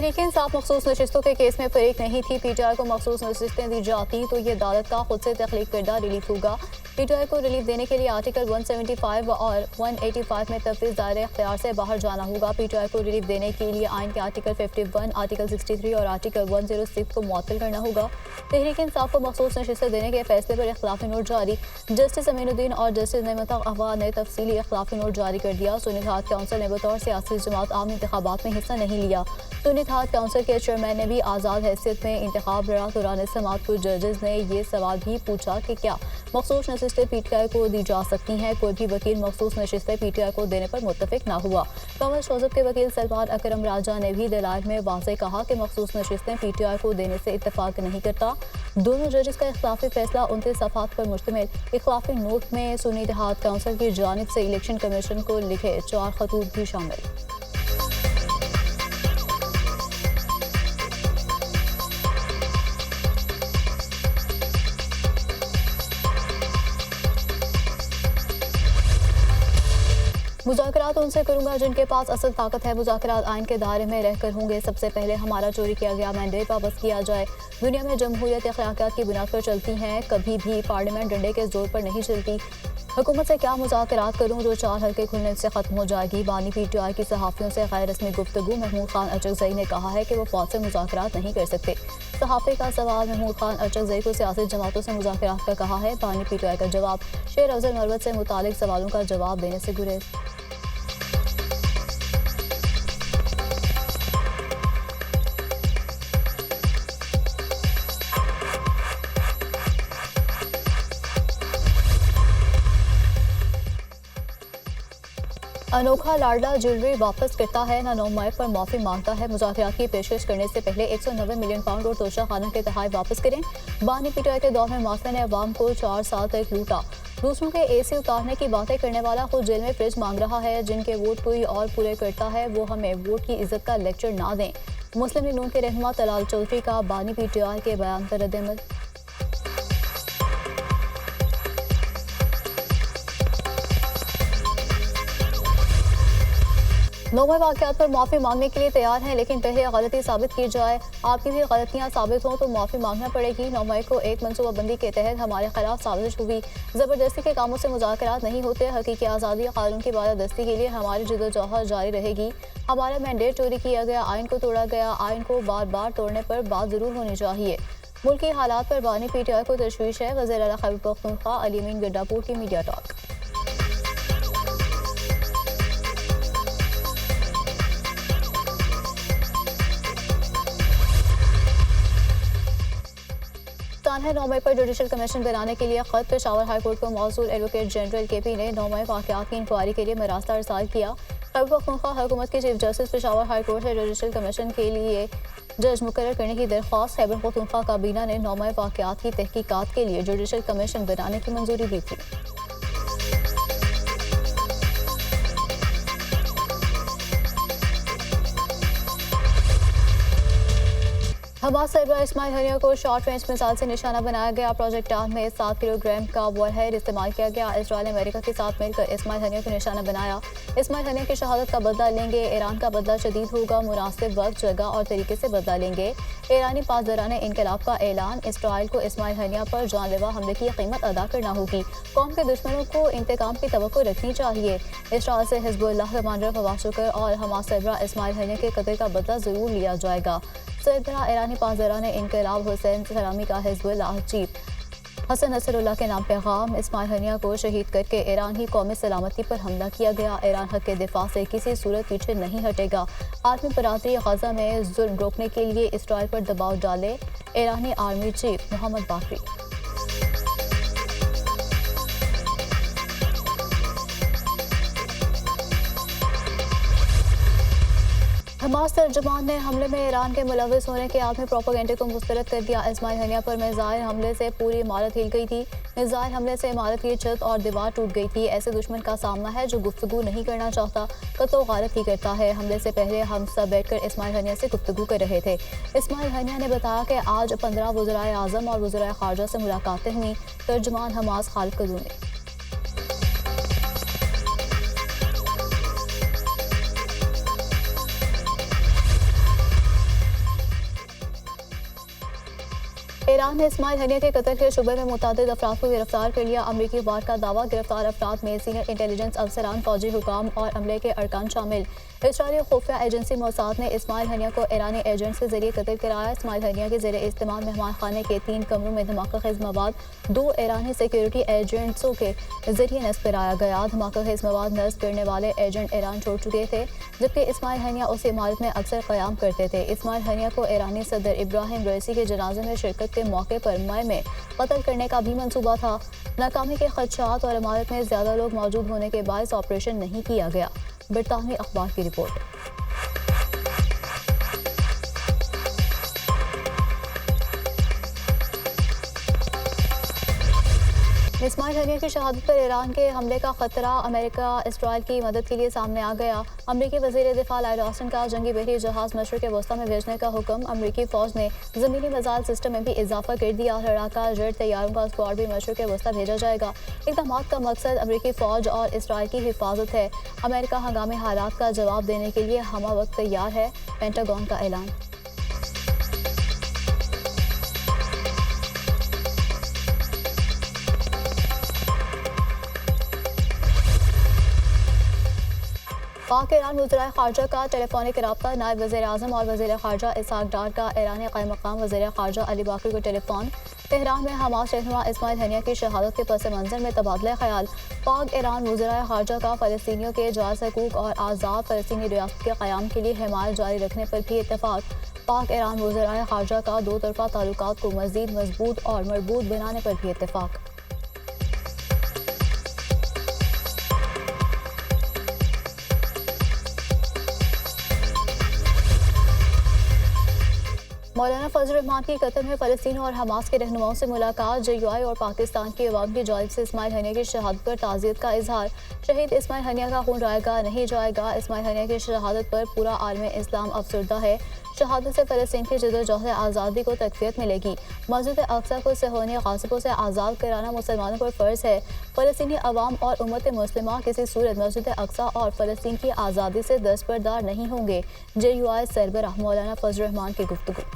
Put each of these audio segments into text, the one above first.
तहरीक इंसाफ मखसूस नशिस्तों के केस में फरीक नहीं थी, पीटीआई को मखसूस नशिस्तें दी जाती तो ये अदालत का खुद से तख्लीक करदा रिलीफ होगा। पीटीआई को रिलीफ देने के लिए आर्टिकल 175 और 185 में तफवीज़ दायरे इख्तियार से बाहर जाना होगा। पीटीआई को रिलीफ देने के लिए आइन के आर्टिकल 51, आर्टिकल 63 और आर्टिकल 106 को मुअत्तल करना होगा। तहरीक इंसाफ को मखसूस नशिस्तें देने के फैसले पर इख्तिलाफी नोट जारी। जस्टिस अमीनुद्दीन और जस्टिस नेमत अहवा ने तफसीली इख्तिलाफी नोट जारी कर दिया। सुन्नी इत्तेहाद काउंसिल ने बतौर सियासी जमात आम इंतखाबात में हिस्सा नहीं लिया। सुन्नी इत्तेहाद काउंसिल के चेयरमैन ने भी आज़ाद हैसियत में इंतखाब लड़ा। दौरान समाअत कुछ जजेस ने यह सवाल भी पूछा कि क्या मखसूस नशिस्तें पीटीआई को दी जा सकती हैं। कोई भी वकील मखसूस नशिस्तें पीटीआई को देने पर मुत्तफिक ना हुआ। कंवल शोजब के वकील सलमान अकरम राजा ने भी दलाइल में वाज़ेह कहा कि मखसूस नशिस्तें पीटीआई को देने से इत्तफाक नहीं करता। दोनों जजेस का इख्तिलाफी फैसला 29 सफ़हात पर मुश्तमिल इख्तिलाफी नोट में सुन्नी इत्तेहाद काउंसिल की जानिब से इलेक्शन कमीशन को लिखे 4 खतूत भी शामिल। मुज़ाकरात उनसे करूंगा जिनके पास असल ताकत है। मुज़ाकरात आइन के दायरे में रहकर होंगे। सबसे पहले हमारा चोरी किया गया मैंडेट वापस किया जाए। दुनिया में जमहूरियत अखलाकियात की बुनियाद पर चलती हैं, कभी भी पार्लियामेंट डंडे के जोर पर नहीं चलती। हुकूमत से क्या मुज़ाकरात करूं जो 4 हल्के खुलने से ख़त्म हो जाएगी। बानी पीटीआई की सहाफ़ियों से गैर रस्मी गुफ्तगू। महमूद खान अचकज़ई ने कहा है कि वो फौज से मुज़ाकरात नहीं कर सकते। सहाफ़ी का सवाल। महमूद खान अचकज़ई को सियासी जमातों से मुज़ाकरात का कहा है। बानी पीटीआई का जवाब। शेर अफजल मरवत से मुतालिक सवालों का जवाब देने से गुरेज। अनोखा लाडला ज्वेलरी वापस करता है, ना 9 मई पर माफ़ी मांगता है। मुज़ाकरात की पेशकश करने से पहले 190 मिलियन पाउंड और तोशा खाना के तहफ़ वापस करें। बानी पीटीआई के दौर में माफिया ने अवाम को 4 साल तक लूटा। दूसरों के एसी उतारने की बातें करने वाला खुद जेल में फ्रिज मांग रहा है। जिनके वोट कोई और पूरे करता है वो हमें वोट की इज्जत का लेक्चर ना दें। मुस्लिम लीग नून के रहनुमा तलाल चौधरी का बानी पीटीआई के बयान पर रद्द-ए-अमल। 9 मई वाक़यात पर माफ़ी मांगने के लिए तैयार हैं, लेकिन पहले गलती साबित की जाए। आपकी भी गलतियां साबित हों तो माफ़ी मांगना पड़ेगी। 9 मई को एक मनसूबाबंदी के तहत हमारे खिलाफ साजिश हुई। ज़बरदस्ती के कामों से मुज़ाकरात नहीं होते। हकीकी आज़ादी कानून की बालादस्ती के लिए हमारी जदोजहद जारी रहेगी। हमारा मैंडेट चोरी किया गया, आइन को तोड़ा गया। आइन को बार बार तोड़ने पर बात ज़रूर होनी चाहिए। मुल्की हालात पर बानी पीटीआई को तशवीश है। वज़ीर आला खैबर पख्तूनख्वा अली अमीन गड्डापुर की मीडिया टॉक। है 9 मई पर जुडिशल कमीशन बनाने के लिए खत पेशावर हाईकोर्ट को मौसूल एडवोकेट जनरल केपी ने 9 मई वाक़यात की इंक्वायरी के लिए मरास्ता अरसाल किया। खैबर पख्तूनख्वा हुकूमत के चीफ जस्टिस पेशावर हाईकोर्ट से जुडिशल कमीशन के लिए जज मुकर्रर करने की दरख्वास्त। खैबर पख्तूनख्वा काबीना ने 9 मई वाक़यात की तहकीकात के लिए जुडिशल कमीशन बनाने की मंजूरी दी थी। हमास सरबराह इस्माइल हनिया को शॉर्ट रेंज मिसाइल से निशाना बनाया गया। प्रोजेक्ट आर्म में 7 किलोग्राम का वॉरहेड इस्तेमाल किया गया। इजराइल ने अमेरिका के साथ मिलकर इस्माइल हनिया को निशाना बनाया। इस्माइल हनिया की शहादत का बदला लेंगे। ईरान का बदला शदीद होगा। मुनासिब वक्त, जगह और तरीके से बदला लेंगे। ईरानी पासदाराने इनकलाब का ऐलान। इसराइल को इस्माइल हनिया पर जानलेवा हमले की कीमत अदा करना होगी। कौम के दुश्मनों को इंतकाम की तवक्को रखनी चाहिए। इसराइल से हिजबुल्लाह कमांडर फवाद शुक्र और हमास सरबराह इस्माइल हनिया के कत्ल का बदला जरूर लिया जाएगा। सरबराह ईरानी पासदाराने इनकलाब हुसैन सलामी का हिजबुल्लाह चीफ हसन नसरुल्लाह के नाम पैगाम। इस्माइल हनिया को शहीद करके ईरान ही कौमी सलामती पर हमला किया गया। ईरान हक के दिफा से किसी सूरत पीछे नहीं हटेगा। आलमी बरादरी गजा में जुल्म रोकने के लिए इसराइल पर दबाव डाले। ईरानी आर्मी चीफ मोहम्मद बाकरी। हमास तर्जुमान ने हमले में ईरान के मुलविस होने के आलमी प्रोपेगेंडे को मुस्तरद कर दिया। इस्माइल हनिया पर मिसाइल हमले से पूरी इमारत हिल गई थी। मिसाइल हमले से इमारत की छत और दीवार टूट गई थी। ऐसे दुश्मन का सामना है जो गुफ्तगू नहीं करना चाहता, कत्ल गारत ही करता है। हमले से पहले हम सब बैठकर इस्माइल हनिया से गुफ्तगू कर रहे थे। इस्माइल हनिया ने बताया कि आज 15 वज़राए आज़म और वज़राए ख़ारजा से मुलाकातें हुई। तर्जुमान हमास खालिद कदूनी। ईरान ने इस्माइल हनिया के कत्ल के शुबे में मुतअद्दिद अफराद को गिरफ्तार कर लिया। अमरीकी अखबार का दावा, गिरफ्तार अफराद में सीनियर इंटेलिजेंस अफसरान, फौजी हुकाम और अमले के अरकान शामिल। इसराइली खुफिया एजेंसी मोसाद ने इस्माइल हनिया को ईरानी एजेंट्स के जरिए कत्ल कराया। इस्माइल हनिया के जरिए इस्तेमाल मेहमान खाने के 3 कमरों में धमाका खेज मवाद 2 ईरानी सिक्योरिटी एजेंट्सों के जरिए नस्ब कराया गया। धमाका खेज मवाद नस्ब करने वाले एजेंट ईरान छोड़ चुके थे, जबकि इस्माइल हनिया उस इमारत में अक्सर क़याम करते थे। इस्माइल हनिया को ईरानी सदर इब्राहिम रईसी के जनाजे में शिरकत के मौके पर मई में कत्ल करने का भी मंसूबा था। नाकामी के खदशात और इमारत में ज्यादा लोग मौजूद होने के बायस ऑपरेशन नहीं किया गया। बरतानवी अखबार की रिपोर्ट। इस्माइल हनिया की शहादत पर ईरान के हमले का खतरा अमेरिका इसराइल की मदद के लिए सामने आ गया। अमरीकी वज़ीर दिफा लॉयड ऑस्टिन का जंगी बहरी जहाज मशरिक़ वस्ती में भेजने का हुक्म। अमरीकी फ़ौज ने ज़मीनी मिसाइल सिस्टम में भी इजाफा कर दिया। लड़ाका जेट तैयारों का स्क्वाड भी मशरिक़ वस्ती भेजा जाएगा। इक़दामात का मकसद अमरीकी फ़ौज और इसराइल की हिफाजत है। अमेरिका हंगामी हालात का जवाब देने के लिए हमा वक्त तैयार है, पेंटागन का ऐलान। पाक ईरान वज़ीर ख़ारजा का टेलीफोनिक रब्ता। नायब वज़ीर आज़म और वज़ीर ख़ारजा इसहाक़ डार का ईरानी क़ायम मक़ाम वज़ीर ख़ारजा अली बाकर को टेलीफोन। तेहरान में हमास रहनुमा इस्माइल हनिया की शहादत के पस मंज़र में तबादला ख्याल। पाक ईरान वज़ीर ख़ारजा का फ़लस्तीनियों के जायज़ हकूक़ और आज़ाद फ़लस्तीनी रियासत के क़याम के लिए हिमायत जारी रखने पर भी इत्तफ़ाक़। पाक ईरान वज़ीर ख़ारजा का 2 तरफ़ा ताल्लुकात को मज़ीद मज़बूत और मरबूत बनाने पर भी इत्तफ़ाक़। मौलाना फजल रहमान की कत्ल में फ़लस्तीन और हमास के रहनुमाओं से मुलाकात। JUI और पाकिस्तान की अवाम की जानिब से इस्माइल हनिया की शहादत पर ताज़ियत का इजहार। शहीद इस्माइल हनिया का खून जाएगा नहीं जाएगा। इस्माइल हनिया की शहादत पर पूरा आलम इस्लाम अफसरदा है। शहादत से फ़लस्तीन की जदोजहद आज़ादी को तक़वियत मिलेगी। मस्जिद अक़सा को सेहूनी गासिबों से आज़ाद कराना मुसलमानों पर फ़र्ज़ है। फ़लस्तीनी अवाम और उम्मत मुस्लिमा किसी सूरत मस्जिद अक़सा और फ़लस्तीन की आज़ादी से दस्तबरदार नहीं होंगे। JUI सरबराह मौलाना फजल रहमान की गुफ्तगू।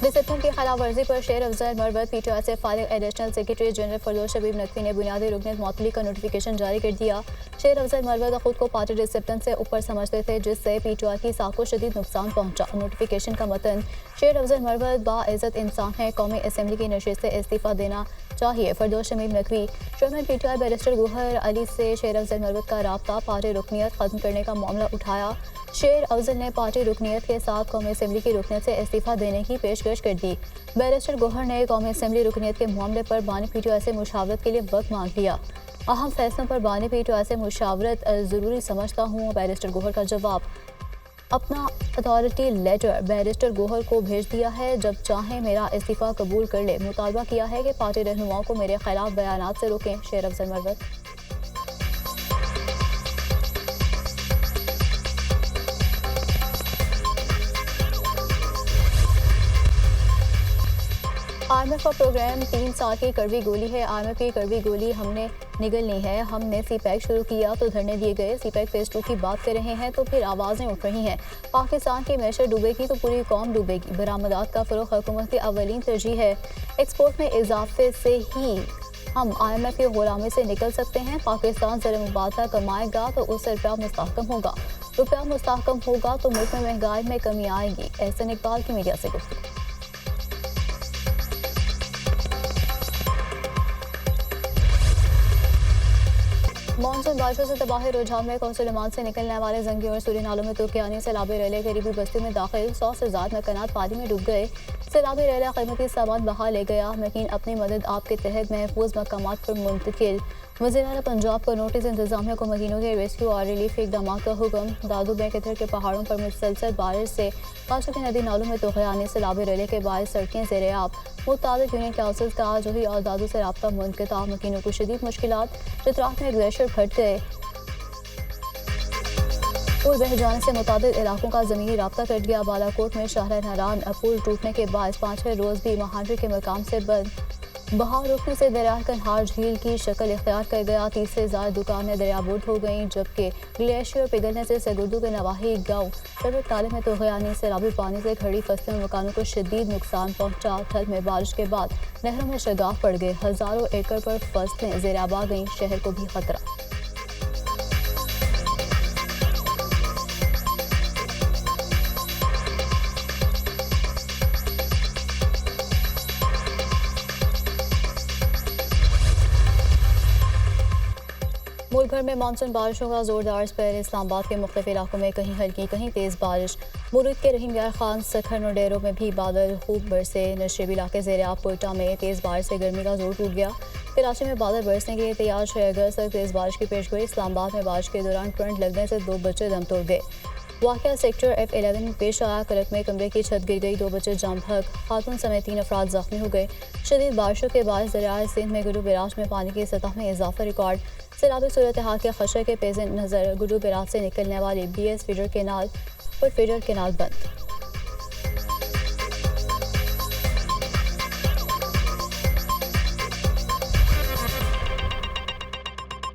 डिसिप्लिन की खिलाफ वर्जी पर शेर अफजल मरवत PTI से फारिग additional secretary general Firdous Shabib Naqvi ने बुनियादी रुकनीत मुअत्तली का नोटिफिकेशन जारी कर दिया। शेर अफजल मरवत खुद को पार्टी डिसिप्लिन से ऊपर समझते थे, जिससे PTI की साख को शदीद नुकसान पहुंचा। नोटिफिकेशन का मतन, शेर अफजल मरवत बाइज़्ज़त इंसान है, कौमी असम्बली की नशिस्त से इस्तीफ़ा देना चाहिए। Firdous Shabib Naqvi. Chairman PTI barrister Gohar Ali से शेर अफजल मरवत का राब्ता, पार्टी रुकनीत ख़त्म करने का मामला उठाया। शेर अफजल ने पार्टी रुकनीत के साथ कौमी असम्बली की रुकनीत से इस्तीफ़ा देने की पेशकश कर दी। बैरिस्टर गौहर ने कौमी असम्बली रुकनीत के मामले पर बानी PTI से मुशावरत के लिए वक्त मांग लिया। अहम फैसलों पर बानी PTI से मुशावरत ज़रूरी समझता हूँ। बैरिस्टर गौहर का जवाब, अपना अथॉरिटी लेटर बैरिस्टर गौहर को भेज दिया है, जब चाहें मेरा इस्तीफ़ा कबूल कर ले। मुतालबा किया है कि पार्टी रहनुमाओं को मेरे खिलाफ बयानात से रोकें। शेर अफजल मरवत। IMF का प्रोग्राम 3 साल की कड़वी गोली है। IMF की कड़वी गोली हमने निगलनी है। हमने CPEC शुरू किया तो धरने दिए गए। CPEC फेज़ 2 की बात कर रहे हैं तो फिर आवाज़ें उठ रही हैं। पाकिस्तान की मैशत डूबेगी तो पूरी कौम डूबेगी। बरामदात का फ़रोग़ हुकूमत की अवलीन तरजीह है। एक्सपोर्ट में इजाफे से ही हम IMF की गुलामी से निकल सकते हैं। पाकिस्तान ज़र मुबादला कमाएगा तो उससे रुपया मुस्तहकम होगा। रुपया मुस्तहकम होगा तो मुल्क में महंगाई में कमी आएगी। एहसन इकबाल की मीडिया से गुफ्तगू। मानसून बारिशों से तबाही रुझान में कौंसुलमान से निकलने वाले जंगी और सूरी नालों में तुर्कियानी सैलाबी रेले करीबी बस्तियों में दाखिल। 100 से ज़्यादा मकानात पानी में डूब गए। सैलाबी रेला कीमती सामान बहा ले गया। मकीन अपनी मदद आपके तहत महफूज मकामात पर मुंतकिल। वज़ीर आला पंजाब का नोटिस। इंतजामिया को मकीनों के रेस्क्यू और रिलीफ इकदाम का हुक्म। दादू बैंक इधर के पहाड़ों पर मुसलसल बारिश से काशों की नदी नालों में तुग़यानी सैलाबी रेले के बायस सड़कें ज़ेर-ए-आब। मुताबिक यूनियन काउंसिल का जोही और दादू से रब्ता मुनक़ता। मकीनों को शदीद मुश्किलात। चित्रात में ग्लेशियर फट गए। पुल बह जाने से मुताबिक इलाकों का ज़मीनी रब्ता कट गया। बालाकोट में शाहरा नारान पुल टूटने के बाद 5 रोज़ भी महाजर के मकाम से बंद। बहाव रुकने से दरिया कन्हार झील की शक्ल इख्तियार कर गया। 30 से ज्यादा दुकानें दरियाबूद हो गईं, जबकि ग्लेशियर पिघलने से सरगुर्दू के नवाही गाँव सरवत ताले में तोगयानी सैलाबी पानी से खड़ी फसलों मकानों को शदीद नुकसान पहुंचा। थल में बारिश के बाद नहरों में शगाफ पड़ गए, हजारों एकड़ पर फसलें ज़ेराबा गईं, शहर को भी खतरा। मुल्क भर में मानसून बारिशों का जोरदार स्पेल। इस्लामाबाद के मुख्तलिफ इलाकों में कहीं हल्की कहीं तेज़ बारिश। मुरीद के रहीम यार खान सखर और डेरों में भी बादल खूब बरसे। नशेबी इलाके ज़ेर-ए-आब कोयटा में तेज़ बारिश से गर्मी का जोर टूट गया। कराची में बादल बरसने के लिए तैयार 6 अगस्त तक तेज़ बारिश की पेशगोई। इस्लामाबाद में बारिश के दौरान करंट लगने से 2 बच्चे दम तोड़ गए। वाक़या सेक्टर F11 में पेश आया। कलक में कमरे की छत गिर गई, 2 बच्चे जाम बहक, खातून समेत 3 अफराद जख्मी हो गए। शदीद बारिशों के बाद दरियाए सिंध में गुरु बैराज में पानी की सतह में इजाफा रिकॉर्ड। सैलाबी सूरत हाल के खदशे के पेश नज़र गुरु बैराज से निकलने वाली BS फीडर केनाल बंद।